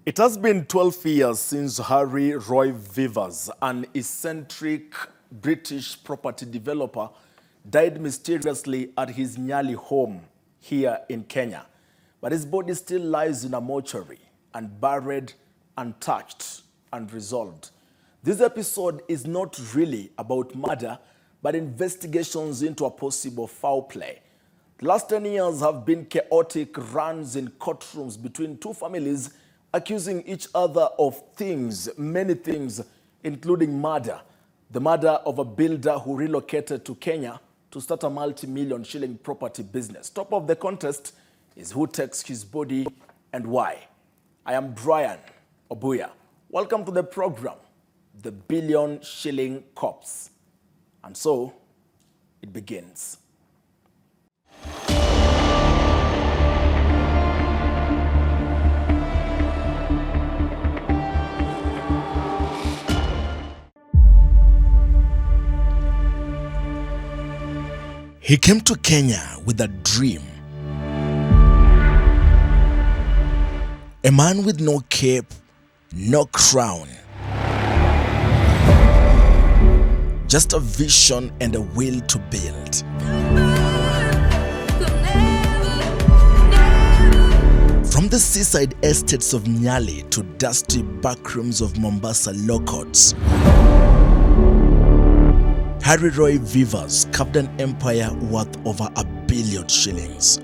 It has been 12 years since Harry Roy Vivers, an eccentric British property developer, died mysteriously at his Nyali home here in Kenya. But his body still lies in a mortuary, unburied, untouched, unresolved. This episode is not really about murder, but investigations into a possible foul play. The last 10 years have been chaotic runs in courtrooms between two families accusing each other of things, many things, including murder. The murder of a builder who relocated to Kenya to start a multi-million shilling property business. Top of the contest is who takes his body and why. I am Brian Obuya. Welcome to the program, The Billion Shilling Corpse. And so, it begins. He came to Kenya with a dream. A man with no cape, no crown. Just a vision and a will to build. From the seaside estates of Nyali to dusty backrooms of Mombasa law courts, Harry Roy Vivers carved an empire worth over $1 billion shillings.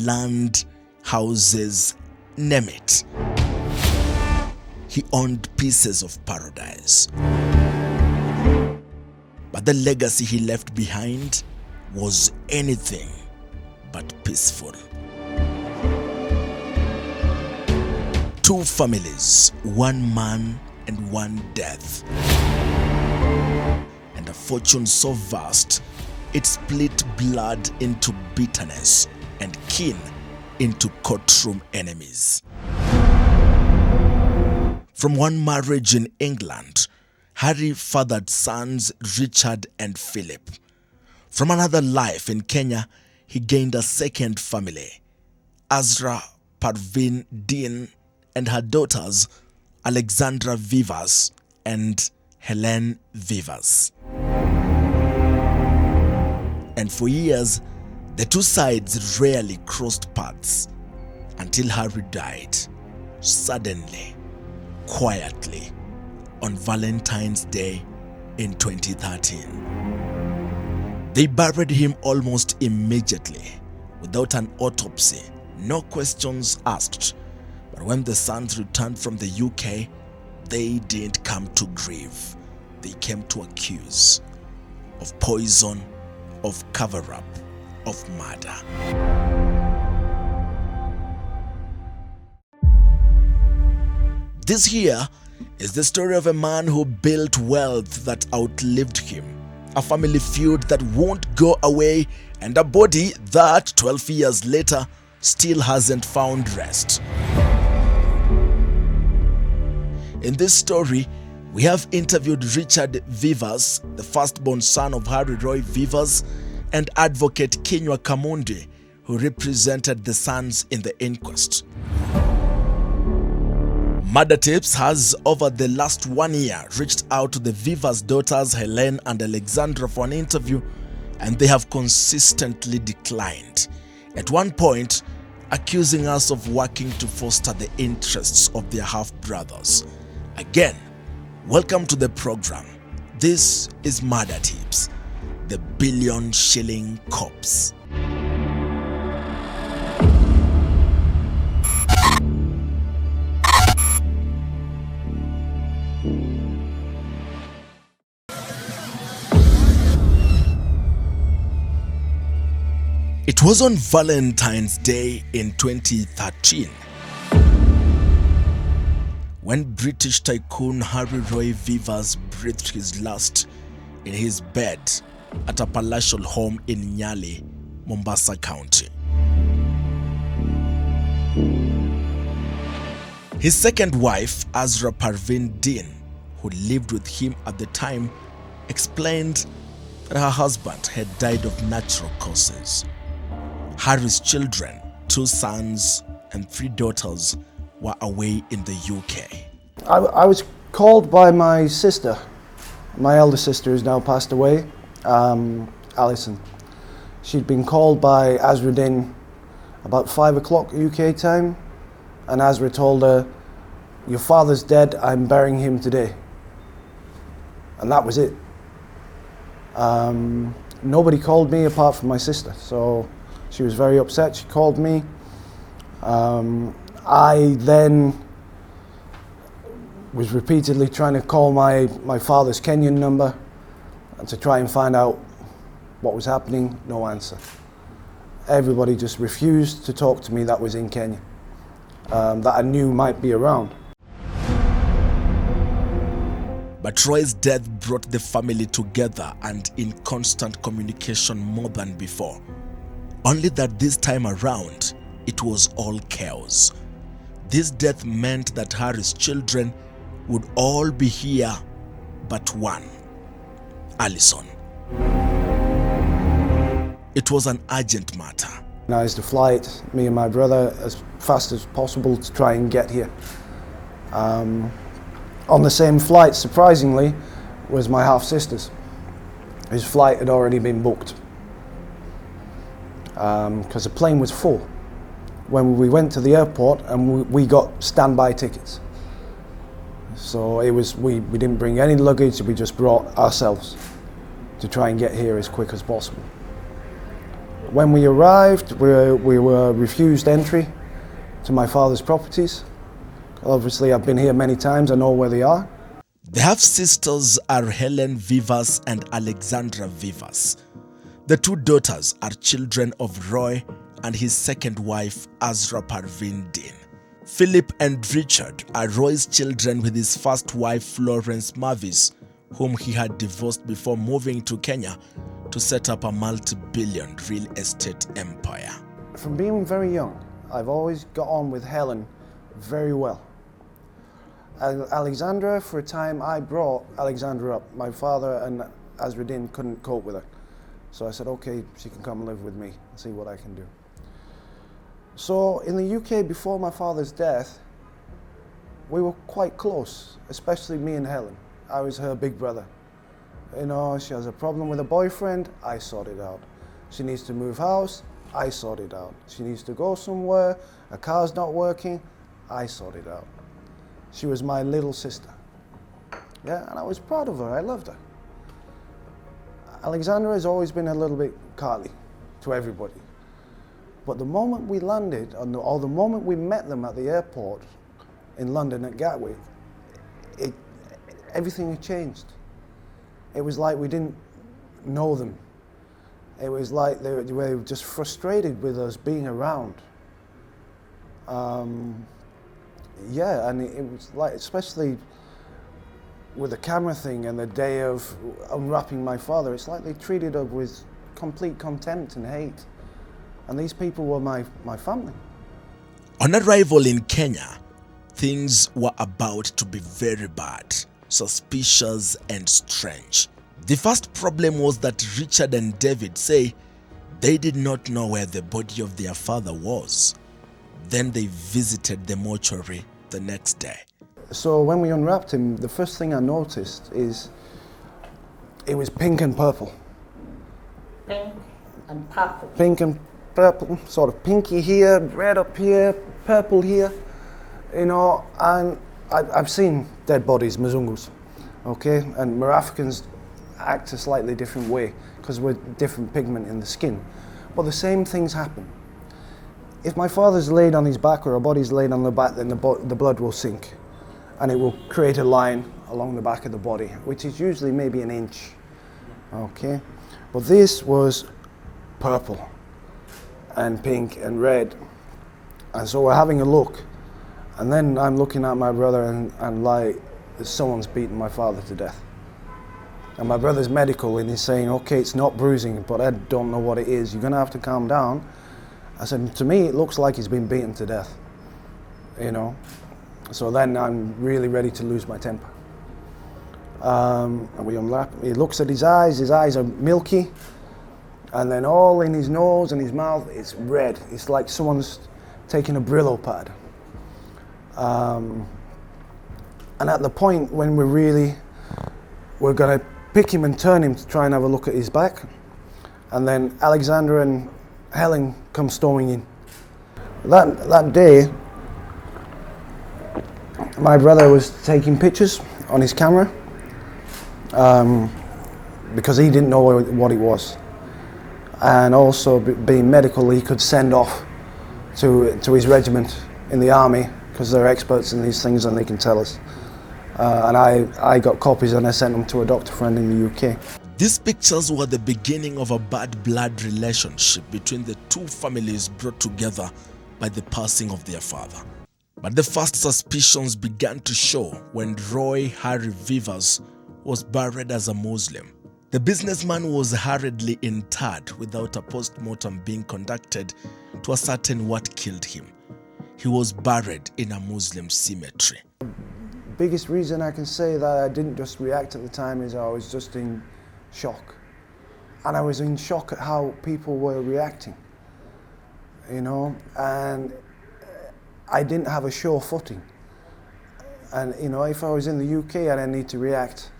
Land, houses, name it. He owned pieces of paradise. But the legacy he left behind was anything but peaceful. Two families, one man and one death. And a fortune so vast, it split blood into bitterness and kin into courtroom enemies. From one marriage in England, Harry fathered sons Richard and Philip. From another life in Kenya, he gained a second family, Azra Parveen Dean and her daughters, Alexandra Vivers and Helen Vivers. And for years, the two sides rarely crossed paths until Harry died, suddenly, quietly, on Valentine's Day in 2013. They buried him almost immediately, without an autopsy, no questions asked. But when the sons returned from the UK, they didn't come to grieve. They came to accuse of poison, of cover-up, of murder. This here is the story of a man who built wealth that outlived him, a family feud that won't go away, and a body that 12 years later still hasn't found rest. In this story, we have interviewed Richard Vivers, the firstborn son of Harry Roy Vivers, and advocate Kinywa Kamundi, who represented the sons in the inquest. Murder Tapes has, over the last 1 year, reached out to the Vivers daughters Helen and Alexandra for an interview, and they have consistently declined. At one point, accusing us of working to foster the interests of their half-brothers. Again, welcome to the program. This is Murder Tapes, the Billion Shilling Corpse. It was on Valentine's Day in 2013 when British tycoon Harry Roy Vivers breathed his last in his bed at a palatial home in Nyali, Mombasa County. His second wife, Azra Parveen Dean, who lived with him at the time, explained that her husband had died of natural causes. Harry's children 2 sons and 3 daughters were away in the UK. I was called by my sister, my elder sister who's now passed away, Alison. She'd been called by Azruddin about 5 o'clock UK time, and Azra told her, "Your father's dead, I'm burying him today." And that was it. Nobody called me apart from my sister, so she was very upset. She called me. I then was repeatedly trying to call my father's Kenyan number and to try and find out what was happening. No answer. Everybody just refused to talk to me that was in Kenya, that I knew might be around. But Roy's death brought the family together and in constant communication more than before. Only that this time around, it was all chaos. This death meant that Harry's children would all be here but one, Alison. It was an urgent matter. I used to fly it, me and my brother, as fast as possible to try and get here. On the same flight, surprisingly, was my half-sister's. His flight had already been booked because the plane was full. When we went to the airport and we got standby tickets. So it was, we didn't bring any luggage, we just brought ourselves to try and get here as quick as possible. When we arrived, we were refused entry to my father's properties. Obviously, I've been here many times, I know where they are. The half-sisters are Helen Vivas and Alexandra Vivas. The 2 daughters are children of Roy and his second wife, Azra Parveen Dean. Philip and Richard are Roy's children with his first wife, Florence Mavis, whom he had divorced before moving to Kenya to set up a multi-billion real estate empire. From being very young, I've always got on with Helen very well. Alexandra, for a time, I brought Alexandra up. My father and Azruddin couldn't cope with her. So I said, okay, she can come and live with me and see what I can do. So in the UK, before my father's death, we were quite close, especially me and Helen. I was her big brother. You know, she has a problem with a boyfriend, I sort it out. She needs to move house, I sort it out. She needs to go somewhere, a car's not working, I sort it out. She was my little sister. Yeah, and I was proud of her, I loved her. Alexandra has always been a little bit Carly to everybody. But the moment we landed, or the moment we met them at the airport in London at Gatwick, everything had changed. It was like we didn't know them. It was like they were just frustrated with us being around. Yeah, and it was like, especially with the camera thing and the day of unwrapping my father, it's like they treated us with complete contempt and hate. And these people were my family. On arrival in Kenya, things were about to be very bad, suspicious and strange. The first problem was that Richard and David say they did not know where the body of their father was. Then they visited the mortuary the next day. So when we unwrapped him, the first thing I noticed is it was pink and purple. Pink and purple. Pink and purple, sort of pinky here, red up here, purple here, you know, and I've seen dead bodies, Mzungus, okay, and Africans act a slightly different way because we're different pigment in the skin, but the same things happen. If my father's laid on his back or a body's laid on the back, then the blood will sink and it will create a line along the back of the body, which is usually maybe an inch, okay, but this was purple and pink and red, and so we're having a look, and then I'm looking at my brother and like someone's beaten my father to death. And my brother's medical and he's saying, okay, it's not bruising, but I don't know what it is, you're gonna have to calm down. I said, to me it looks like he's been beaten to death, you know. So then I'm really ready to lose my temper. And we unwrap, he looks at his eyes are milky, And then all in his nose and his mouth, it's red. It's like someone's taken a Brillo pad. And at the point when we're gonna pick him and turn him to try and have a look at his back, and then Alexandra and Helen come storming in. That day, my brother was taking pictures on his camera because he didn't know what it was. And also being medical, he could send off to his regiment in the army because they're experts in these things and they can tell us. And I got copies and I sent them to a doctor friend in the UK. These pictures were the beginning of a bad blood relationship between the two families brought together by the passing of their father. But the first suspicions began to show when Roy Harry Vivas was buried as a Muslim. The businessman was hurriedly interred without a post-mortem being conducted to ascertain what killed him. He was buried in a Muslim cemetery. Biggest reason I can say that I didn't just react at the time is I was just in shock. And I was in shock at how people were reacting, you know, and I didn't have a sure footing. And, you know, if I was in the UK and I need to react,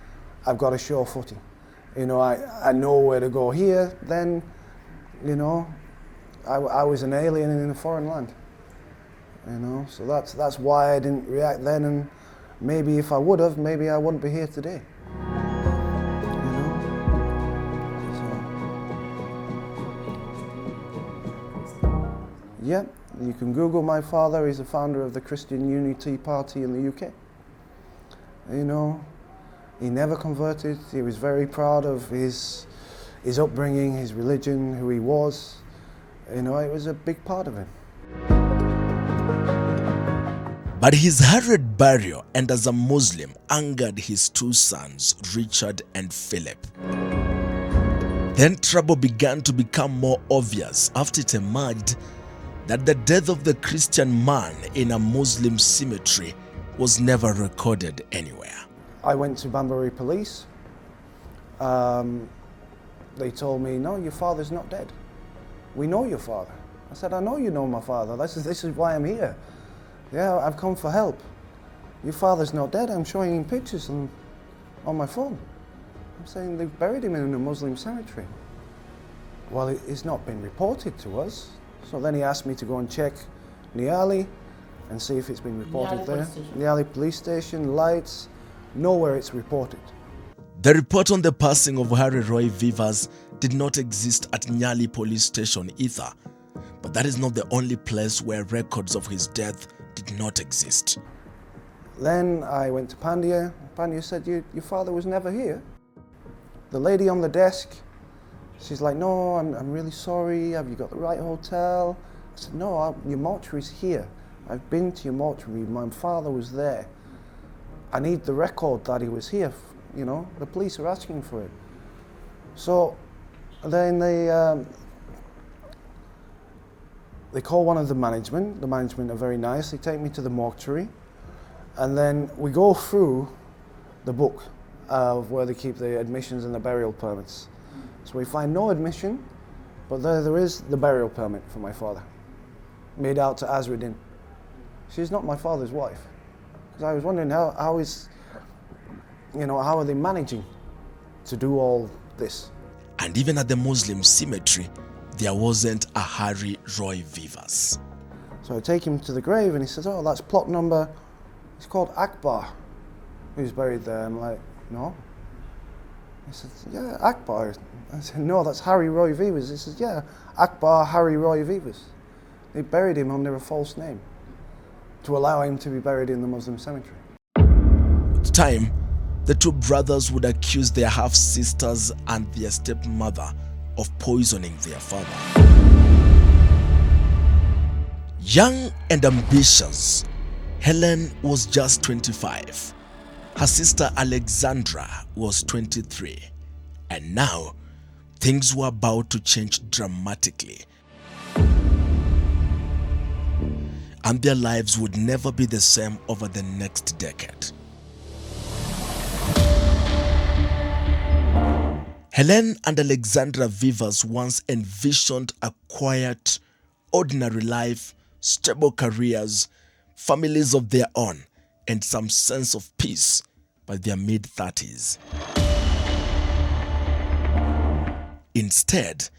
I've got a sure footing. You know, I know where to go here, then, you know, I was an alien in a foreign land, you know, so that's why I didn't react then, and maybe if I would have, maybe I wouldn't be here today. You know? So, yeah, you can Google my father. He's the founder of the Christian Unity Party in the UK. You know, he never converted. He was very proud of his upbringing, his religion, who he was. You know, it was a big part of him. But his hurried burial and as a Muslim angered his two sons, Richard and Philip. Then trouble began to become more obvious after it emerged that the death of the Christian man in a Muslim cemetery was never recorded anywhere. I went to Banbury Police. They told me, no, your father's not dead. We know your father. I said, I know you know my father. This is why I'm here. Yeah, I've come for help. Your father's not dead. I'm showing him pictures on my phone. I'm saying they've buried him in a Muslim cemetery. Well, it's not been reported to us. So then he asked me to go and check Niali and see if it's been reported there. Niali police station, lights, nowhere it's reported. The report on the passing of Harry Roy Vivas did not exist at Nyali police station either. But that is not the only place where records of his death did not exist. Then I went to Pandya. Pandya said, your father was never here. The lady on the desk, she's like, no, I'm really sorry. Have you got the right hotel? I said, no, your mortuary's here. I've been to your mortuary. My father was there. I need the record that he was here. You know, the police are asking for it. So then they call one of the management. The management are very nice. They take me to the mortuary. And then we go through the book of where they keep the admissions and the burial permits. So we find no admission, but there is the burial permit for my father, made out to Azruddin. She's not my father's wife. Because I was wondering how is, you know, how are they managing to do all this? And even at the Muslim cemetery, there wasn't a Harry Roy Vivas. So I take him to the grave and he says, oh, that's plot number, it's called Akbar, who's buried there. I'm like, no. He said, yeah, Akbar. I said, no, that's Harry Roy Vivas. He says, yeah, Akbar Harry Roy Vivas. They buried him under a false name to allow him to be buried in the Muslim cemetery. With time, the two brothers would accuse their half-sisters and their stepmother of poisoning their father. Young and ambitious, Helen was just 25. Her sister Alexandra was 23. And now, things were about to change dramatically. And their lives would never be the same over the next decade. Helen and Alexandra Vivas once envisioned a quiet, ordinary life, stable careers, families of their own, and some sense of peace by their mid-30s. Instead,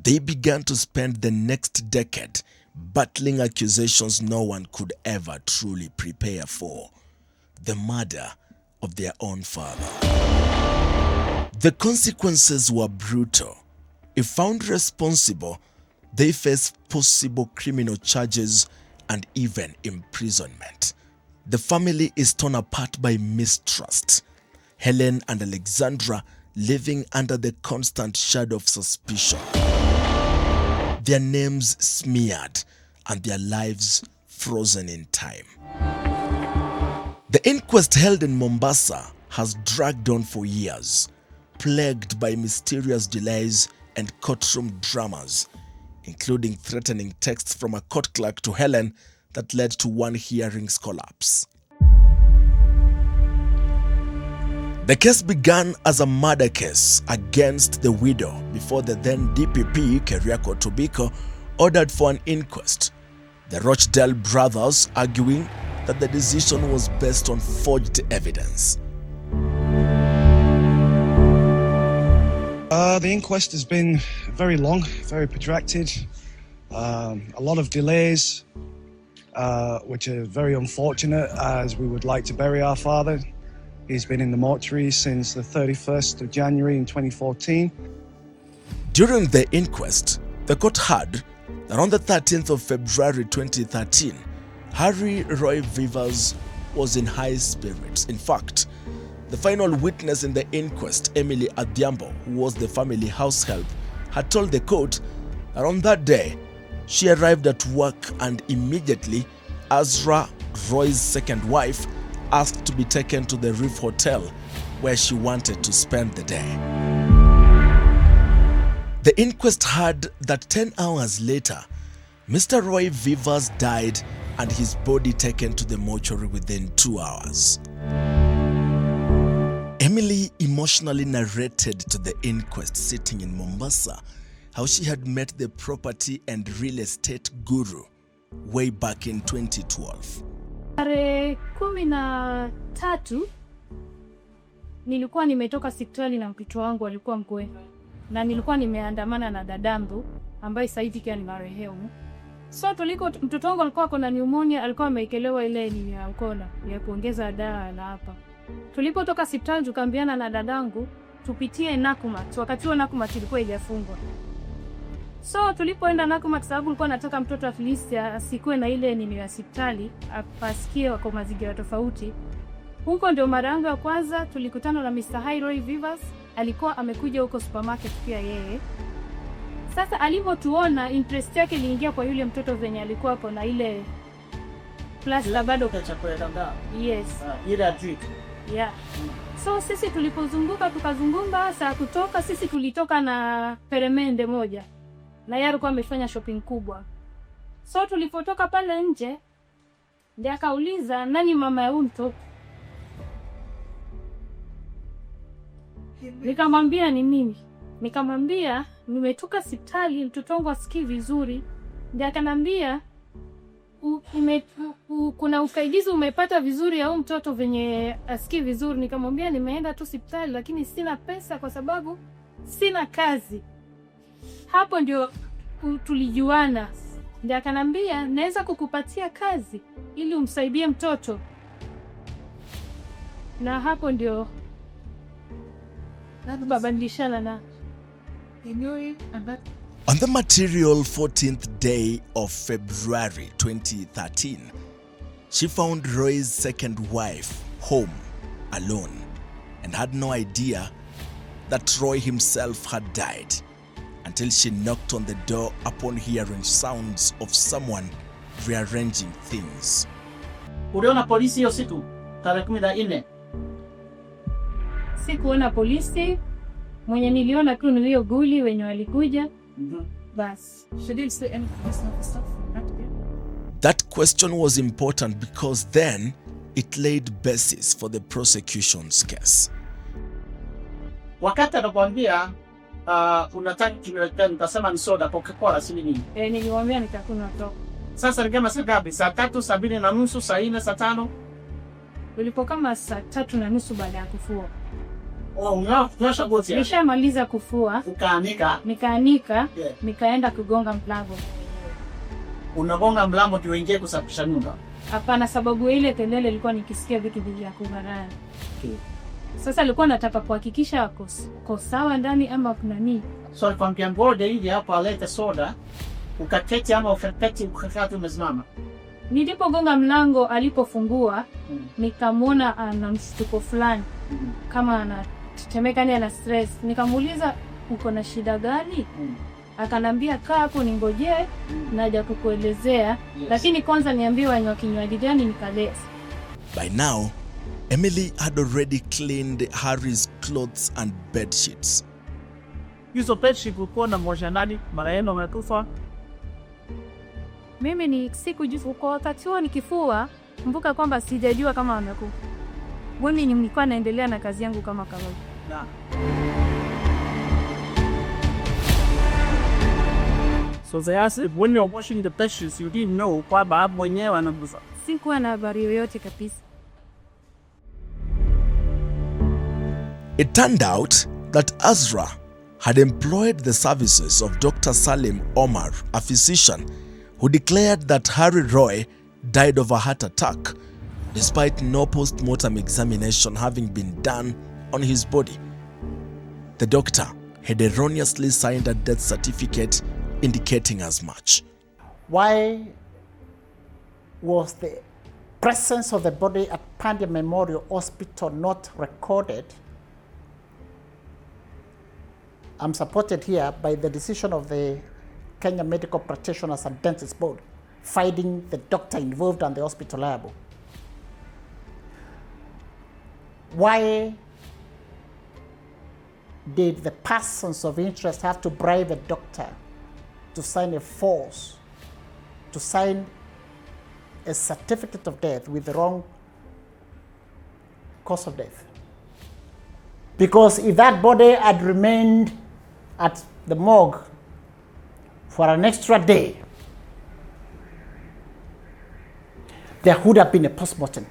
they began to spend the next decade battling accusations no one could ever truly prepare for: the murder of their own father. The consequences were brutal. If found responsible, they faced possible criminal charges and even imprisonment. The family is torn apart by mistrust. Helen and Alexandra living under the constant shadow of suspicion. Their names smeared and their lives frozen in time. The inquest held in Mombasa has dragged on for years, plagued by mysterious delays and courtroom dramas, including threatening texts from a court clerk to Helen that led to one hearing's collapse. The case began as a murder case against the widow before the then DPP, Keriako Tobiko, ordered for an inquest, the Rochdale brothers arguing that the decision was based on forged evidence. The inquest has been very long, very protracted, a lot of delays, which are very unfortunate, as we would like to bury our father. He's been in the mortuary since the 31st of January in 2014. During the inquest, the court heard that on the 13th of February 2013, Harry Roy Vivas was in high spirits. In fact, the final witness in the inquest, Emily Adhiambo, who was the family house help, had told the court that on that day, she arrived at work and immediately Azra, Roy's second wife, asked to be taken to the Reef Hotel where she wanted to spend the day. The inquest heard that 10 hours later, Mr. Roy Vivas died and his body taken to the mortuary within 2 hours. Emily emotionally narrated to the inquest sitting in Mombasa how she had met the property and real estate guru way back in 2012. Tarehe 13 nilikuwa nimetoka hospitali na mtoto wangu alikuwa mkwe, na nilikuwa nimeandamana na dadangu ambaye sasa hivi ni marehemu. So mtoto wangu alikuwa na pneumonia, alikuwa ameikelewa ile ni ya mkono ya kuongeza dawa na hapa. Tulipotoka hospitali tukaambiana na dadangu tupitie Nakumatt. Wakati huo Nakumatt ilikuwa haijafungwa. So tulipoenda Nakumatt, sababu nilikuwa nataka mtoto at least asikue na ile ni ya hospitali, apasikie kwa mazingira tofauti. Huko ndio mara yangu ya kwanza tulikutana na Mr. Roy Vivas. Alikuwa amekuja huko supermarket pia yeye. Sasa alipotuona, interest yake iliingia kwa yule mtoto venye alikuwa hapo na ile plaster bado Chakula. yes. Ile treat. Yeah. So sisi tulipozunguka tukazungumba, saa kutoka sisi tulitoka na peremende moja. Na yeye alikuwa amefanya shopping kubwa. So tulipotoka pale nje, ndiye akauliza nani mama ya mtoto. Nikamwambia ni mimi. Nikamwambia nimetoka hospitali, mtoto wangu asikii vizuri. Ndiye akanambia kuna usaidizi umepata vizuri au mtoto venye asikii vizuri. Nikamwambia nimeenda tu hospitali lakini sina pesa kwa sababu sina kazi. Hapo ndio tulijuana. Ndiye akanambia naweza kukupatia kazi ili umsaidie mtoto. Na hapo ndio babadilishana na On the material 14th day of February 2013, she found Roy's second wife home alone and had no idea that Roy himself had died until she knocked on the door upon hearing sounds of someone rearranging things. Uliona polisi hiyo siku tarehe 14? Sikuona polisi, mwenye niliona tu nilio guli wenye walikuja. Bas. She didn't say anything stuff. That question was important because then it laid basis for the prosecution's case. Wakati anakuambia unataka kinywaji, nitasema ni soda, Coca-Cola si nini? Nilimwambia nitakunywa tu. Sasa ni kama saa ngapi? Saa 3, saa 2:30, saa 4, saa 5? Ulipo kama saa 3:30 baada ya kufua. Unasha goti. Nishamaliza kufua. Nikaanika, nikaenda kugonga mlango. Unagonga mlango ndio uingie kusafisha nyumba? Hapana, sababu ile kelele ilikuwa nikisikia vitu vya kuharana. Sasa alikuwa nataka kuhakikisha ako sawa ndani ama kuna nini. So kwa mpiambode hivi hapo alete soda, ukaketi ama ukakati umesimama. Nilipogonga mlango alipofungua, nikamwona ana mshtuko fulani. Kama anatetemeka ni ana stress. Nikamuuliza uko na shida gani? Akanambia kaa hapo ningojee naja kukuelezea, lakini kwanza niambiwe anywa kinywaji gani nikaleta. By now, Emily had already cleaned Harry's clothes and bed sheets. Hizo bed sheets ulikuwa na moja nani? Marehemu amekufa. Mimi ni sikujua kwa wakati huo nikifua, kumbuka kwamba sijajua kama amekufa. Mimi nilikuwa naendelea na kazi yangu kama kawaida. So they asked when you were washing the bed sheets, you didn't know kwamba mwenyewe anakufa. Sikuwa na habari yoyote kabisa. It turned out that Azra had employed the services of Dr. Salim Omar, a physician, who declared that Harry Roy died of a heart attack, despite no post-mortem examination having been done on his body. The doctor had erroneously signed a death certificate indicating as much. Why was the presence of the body at Pandya Memorial Hospital not recorded? I'm supported here by the decision of the Kenya Medical Practitioners and Dentists Board, finding the doctor involved and the hospital liable. Why did the persons of interest have to bribe a doctor to sign to sign a certificate of death with the wrong cause of death? Because if that body had remained at the morgue for an extra day, there would have been a post-mortem.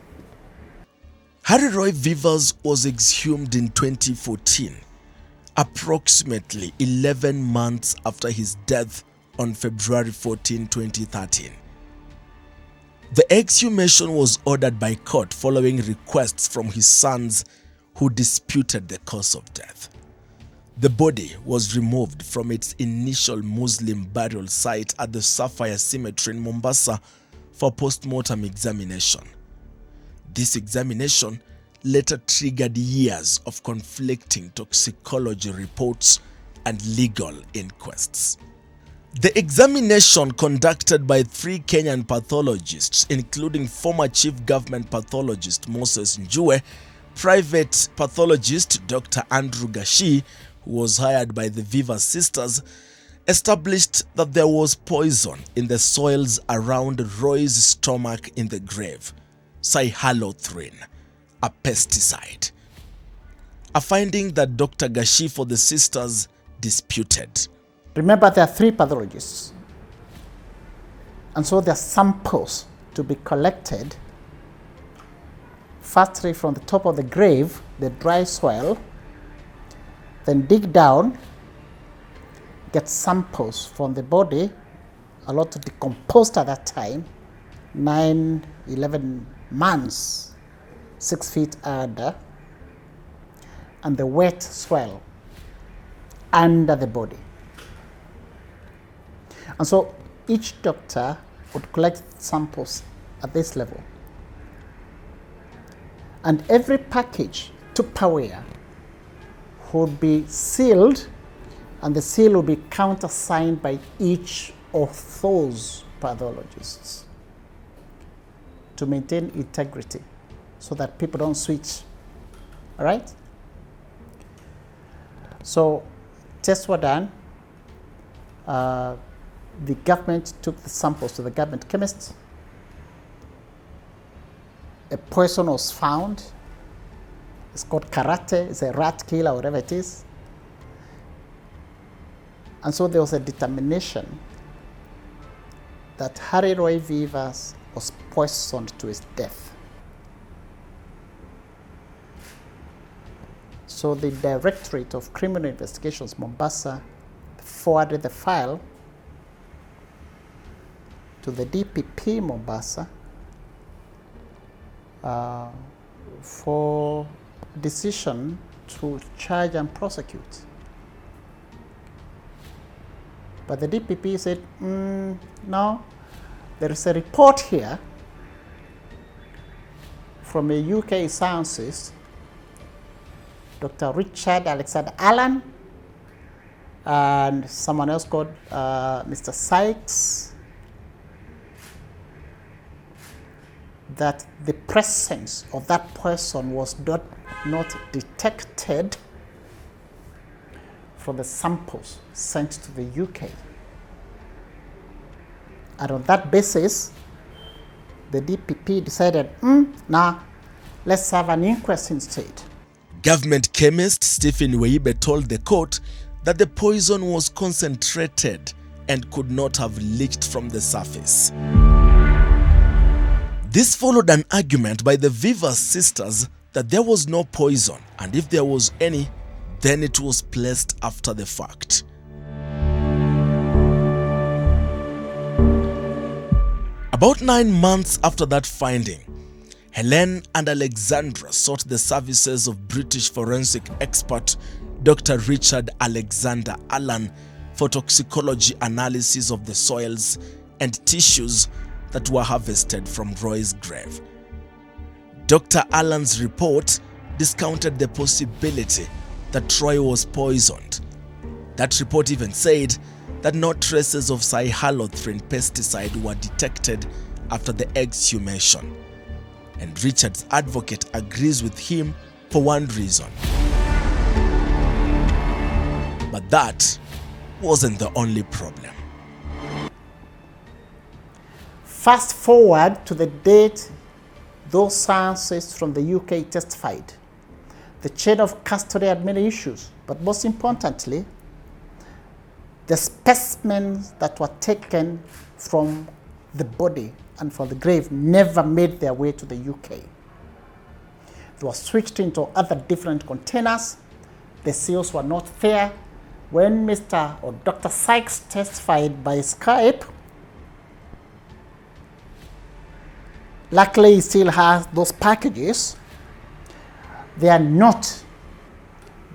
Harry Roy Vivers was exhumed in 2014, approximately 11 months after his death on February 14, 2013. The exhumation was ordered by court following requests from his sons who disputed the cause of death. The body was removed from its initial Muslim burial site at the Sapphire Cemetery in Mombasa for post-mortem examination. This examination later triggered years of conflicting toxicology reports and legal inquests. The examination, conducted by 3 Kenyan pathologists, including former Chief Government Pathologist Moses Njue, private pathologist Dr. Andrew Gashi, who was hired by the Vivers sisters, established that there was poison in the soils around Roy's stomach in the grave, cyhalothrin, a pesticide. A finding that Dr. Gashi for the sisters disputed. Remember, there are 3 pathologists, and so there are samples to be collected. Firstly, from the top of the grave, the dry soil, then dig down, get samples from the body, a lot of decomposed at that time, 9-11 months, 6 feet under, and the wet soil under the body. And so each doctor would collect samples at this level. And every package, Tupperware, would be sealed, and the seal will be countersigned by each of those pathologists to maintain integrity so that people don't switch. All right? So tests were done. The government took the samples to the government chemist. A poison was found. It's called karate. It's a rat killer, whatever it is. And so there was a determination that Harry Roy Vivas was poisoned to his death. So the Directorate of Criminal Investigations, Mombasa, forwarded the file to the DPP Mombasa for decision to charge and prosecute. But the DPP said, no, there is a report here from a UK scientist, Dr. Richard Alexander Allan, and someone else called Mr. Sykes, that the presence of that person was not detected from the samples sent to the UK. And on that basis, the DPP decided, nah, let's have an inquest instead. Government chemist Stephen Weibe told the court that the poison was concentrated and could not have leaked from the surface. This followed an argument by the Vivas sisters that there was no poison, and if there was any, then it was placed after the fact. About 9 months after that finding, Helen and Alexandra sought the services of British forensic expert Dr. Richard Alexander Allan for toxicology analysis of the soils and tissues that were harvested from Roy's grave. Dr. Allan's report discounted the possibility that Roy was poisoned. That report even said that no traces of cyhalothrin pesticide were detected after the exhumation. And Richard's advocate agrees with him for one reason. But that wasn't the only problem. Fast forward to the date those scientists from the UK testified. The chain of custody had many issues, but most importantly, the specimens that were taken from the body and from the grave never made their way to the UK. They were switched into other different containers. The seals were not there. When Mr. or Dr. Sykes testified by Skype, luckily he still has those packages. They are not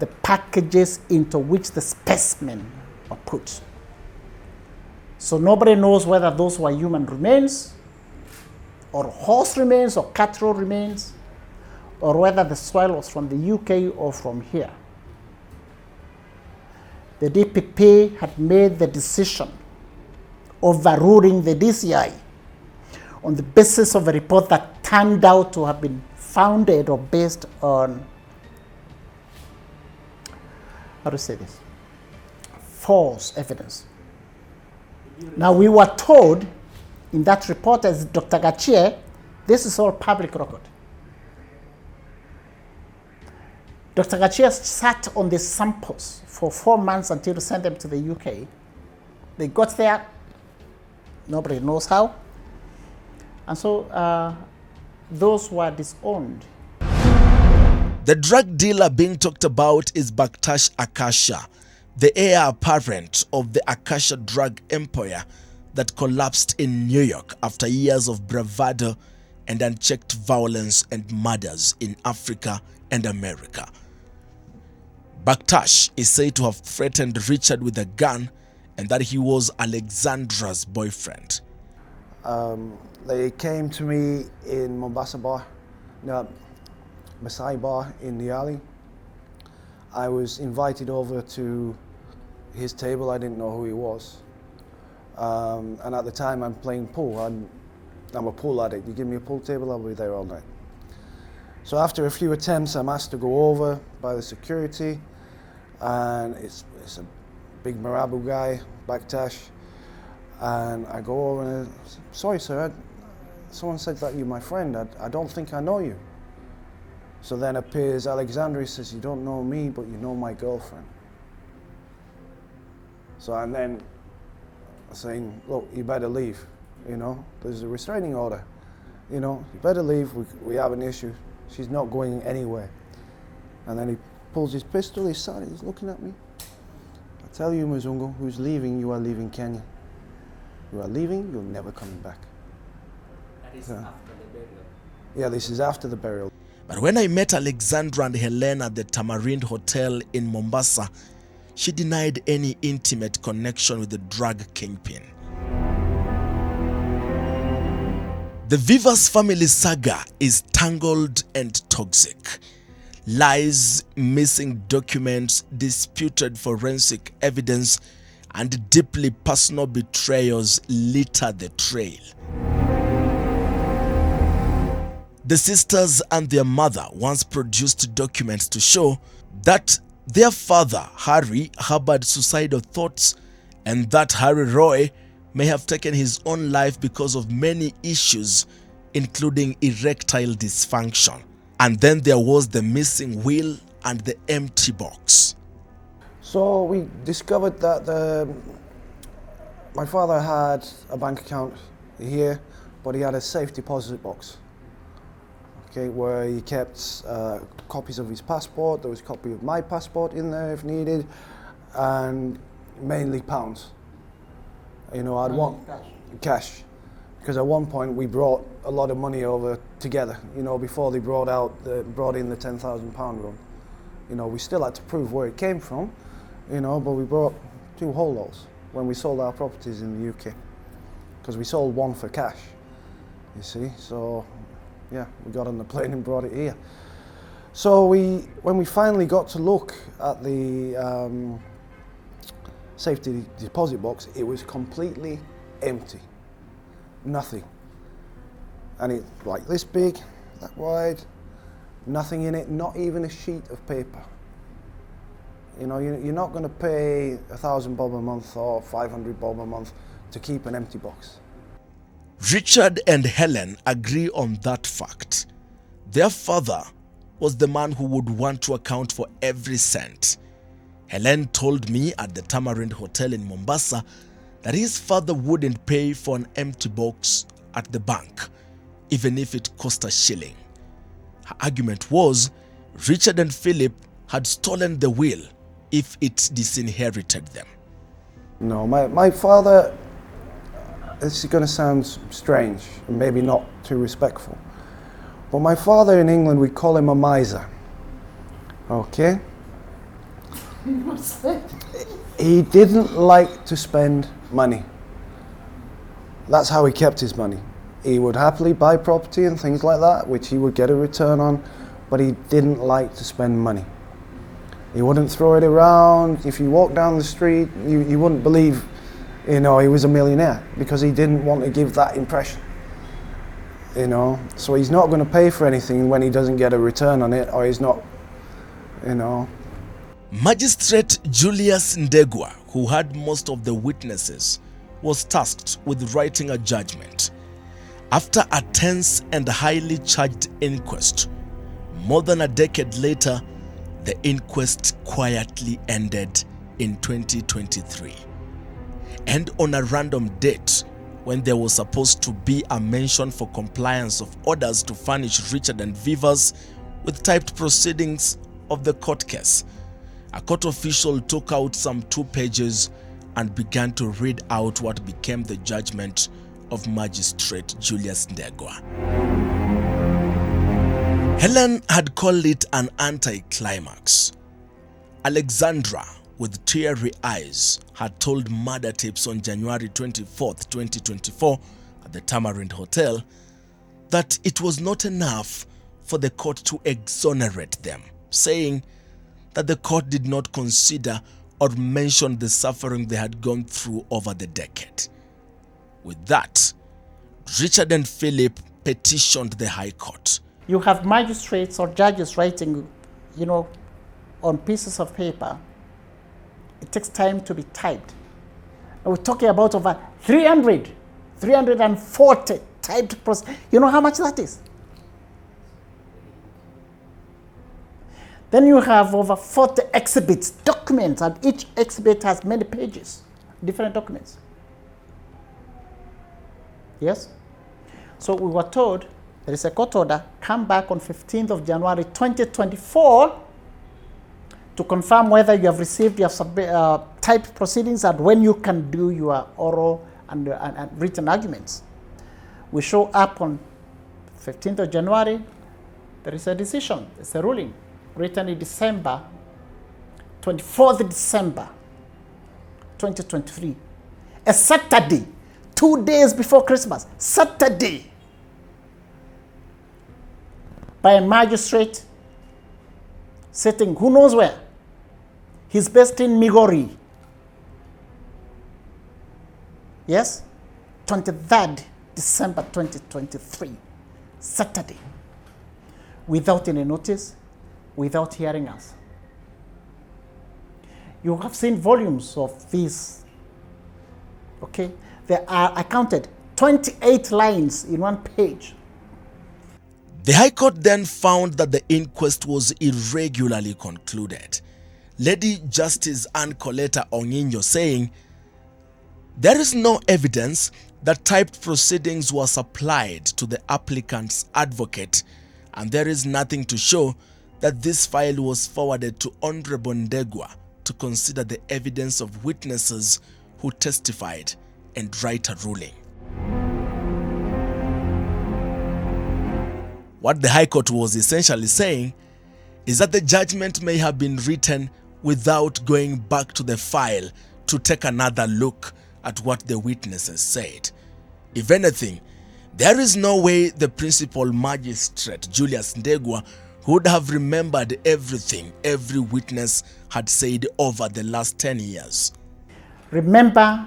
the packages into which the specimen were put. So nobody knows whether those were human remains, or horse remains, or cattle remains, or whether the soil was from the UK or from here. The DPP had made the decision overruling the DCI on the basis of a report that turned out to have been founded or based on, how to say this, false evidence. Now, we were told in that report, as Dr. Gachie, this is all public record. Dr. Gachie sat on the samples for 4 months until we sent them to the UK. They got there, nobody knows how. And so those were disowned. The drug dealer being talked about is Baktash Akasha, the heir apparent of the Akasha drug empire that collapsed in New York after years of bravado and unchecked violence and murders in Africa and America. Baktash is said to have threatened Richard with a gun and that he was Alexandra's boyfriend. They came to me in Mombasa bar, Masai bar in the alley. I was invited over to his table. I didn't know who he was. And at the time I'm playing pool. I'm a pool addict. You give me a pool table, I'll be there all night. So after a few attempts, I'm asked to go over by the security, and it's a big Marabu guy, Baktash, and I go over and I say, sorry sir, someone said that you're my friend. I don't think I know you. So then appears Alexandra. He says, you don't know me, but you know my girlfriend. So, and then saying, look, you better leave, you know, there's a restraining order, you know, you better leave, we have an issue, she's not going anywhere. And then he pulls his pistol, he's looking at me. I tell you, Mzungu, who's leaving, you are leaving Kenya. You are leaving, you're never coming back. That is after the burial? Yeah, this is after the burial. But when I met Alexandra and Helen at the Tamarind Hotel in Mombasa, she denied any intimate connection with the drug kingpin. The Vivas family saga is tangled and toxic. Lies, missing documents, disputed forensic evidence, and deeply personal betrayals litter the trail. The sisters and their mother once produced documents to show that their father, Harry, harbored suicidal thoughts and that Harry Roy may have taken his own life because of many issues, including erectile dysfunction. And then there was the missing will and the empty box. So we discovered that my father had a bank account here, but he had a safe deposit box. Okay, where he kept copies of his passport. There was a copy of my passport in there if needed, and mainly pounds. You know, I'd want cash, because at one point we brought a lot of money over together. You know, before they brought in the £10,000 run. You know, we still had to prove where it came from. You know, but we brought 2 whole loads when we sold our properties in the UK, because we sold one for cash. You see, so. Yeah, we got on the plane and brought it here. So when we finally got to look at the safety deposit box, it was completely empty, nothing. And it's like this big, that wide, nothing in it, not even a sheet of paper. You know, you're not going to pay 1,000 bob a month or 500 bob a month to keep an empty box. Richard and Helen agree on that fact. Their father was the man who would want to account for every cent. Helen told me at the Tamarind Hotel in Mombasa that his father wouldn't pay for an empty box at the bank, even if it cost a shilling. Her argument was Richard and Philip had stolen the will if it disinherited them. No, my father, this is going to sound strange and maybe not too respectful, but my father in England, we call him a miser. Okay? He didn't like to spend money. That's how he kept his money. He would happily buy property and things like that, which he would get a return on, but he didn't like to spend money. He wouldn't throw it around. If you walk down the street, you wouldn't believe, you know, he was a millionaire, because he didn't want to give that impression. You know, so he's not going to pay for anything when he doesn't get a return on it, or he's not, you know. Magistrate Julius Ndegwa, who had most of the witnesses, was tasked with writing a judgment. After a tense and highly charged inquest, more than a decade later, the inquest quietly ended in 2023. And on a random date, when there was supposed to be a mention for compliance of orders to furnish Richard and Vivas with typed proceedings of the court case, a court official took out some 2 pages and began to read out what became the judgment of Magistrate Julius Ndegwa. Helen had called it an anticlimax. Alexandra, with teary eyes, had told Murder Tapes on January 24th, 2024 at the Tamarind Hotel that it was not enough for the court to exonerate them, saying that the court did not consider or mention the suffering they had gone through over the decade. With that, Richard and Philip petitioned the High Court. You have magistrates or judges writing, you know, on pieces of paper. It takes time to be typed. And we're talking about over 340 typed process. You know how much that is? Then you have over 40 exhibits, documents, and each exhibit has many pages. different documents. Yes? So we were told there is a court order, come back on 15th of January 2024 to confirm whether you have received your type proceedings and when you can do your oral and written arguments. We show up on 15th of January, there is a decision, it's a ruling, written in December, 24th December 2023, a Saturday, 2 days before Christmas, Saturday, by a magistrate sitting who knows where. He's based in Migori. Yes? 23rd December 2023, Saturday, without any notice, without hearing us. You have seen volumes of these, okay? There are, I counted, 28 lines in one page. The High Court then found that the inquest was irregularly concluded. Lady Justice Anne Coletta Onginyo saying, there is no evidence that typed proceedings were supplied to the applicant's advocate, and there is nothing to show that this file was forwarded to Honorable Ndegwa to consider the evidence of witnesses who testified and write a ruling. What the High Court was essentially saying is that the judgment may have been written without going back to the file to take another look at what the witnesses said. If anything, there is no way the principal magistrate, Julius Ndegwa, would have remembered everything every witness had said over the last 10 years. Remember,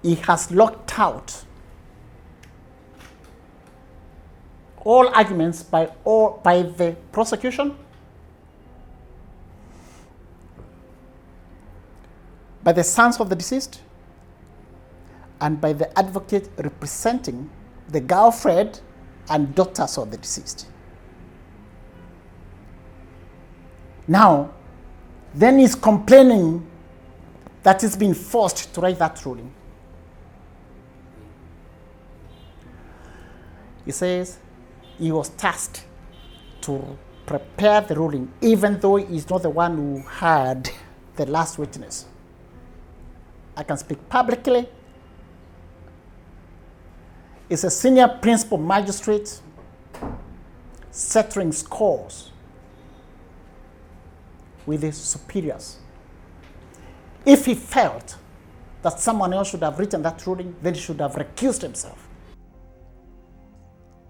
he has locked out all arguments by the prosecution, by the sons of the deceased, and by the advocate representing the girlfriend and daughters of the deceased. Now, then he's complaining that he's been forced to write that ruling. He says he was tasked to prepare the ruling, even though he's not the one who had the last witness. I can speak publicly. It's a senior principal magistrate settling scores with his superiors. If he felt that someone else should have written that ruling, then he should have recused himself.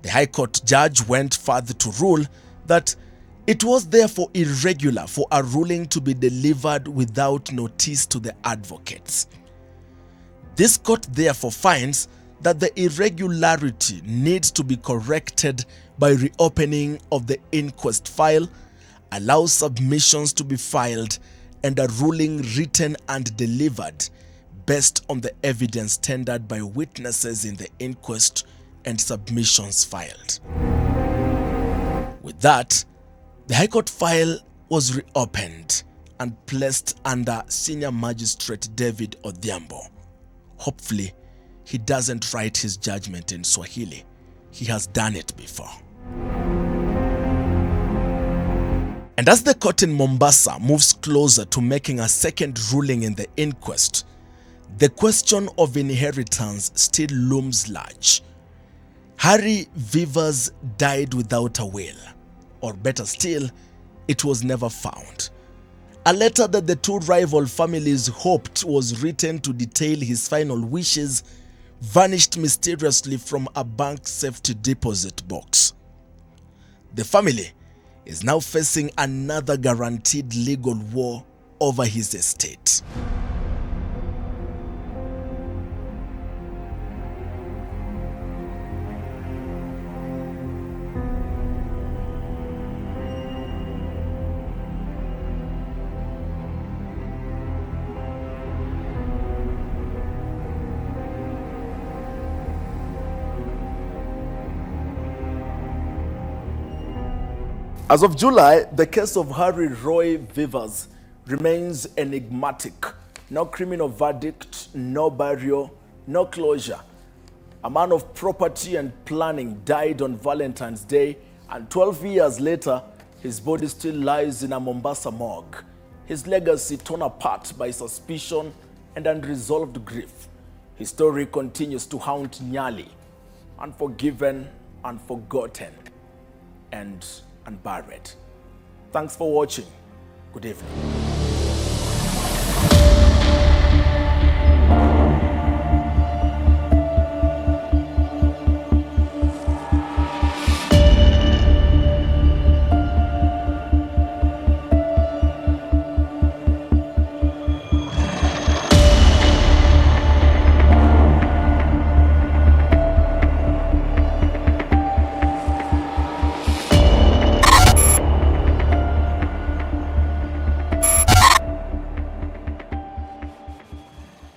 The High Court judge went further to rule that it was therefore irregular for a ruling to be delivered without notice to the advocates. This court therefore finds that the irregularity needs to be corrected by reopening of the inquest file, allows submissions to be filed, and a ruling written and delivered based on the evidence tendered by witnesses in the inquest and submissions filed. With that, the High Court file was reopened and placed under Senior Magistrate David Odhiambo. Hopefully, he doesn't write his judgment in Swahili. He has done it before. And as the court in Mombasa moves closer to making a second ruling in the inquest, the question of inheritance still looms large. Harry Vivers died without a will, or better still, it was never found. A letter that the two rival families hoped was written to detail his final wishes vanished mysteriously from a bank safety deposit box. The family is now facing another guaranteed legal war over his estate. As of July, the case of Harry Roy Vivers remains enigmatic No criminal verdict, no burial, no closure. A man of property and planning died on Valentine's Day, and 12 years later, his body still lies in a Mombasa morgue. His legacy torn apart by suspicion and unresolved grief. His story continues to haunt Nyali, unforgiven, unforgotten, and unburied. Thanks for watching. Good evening.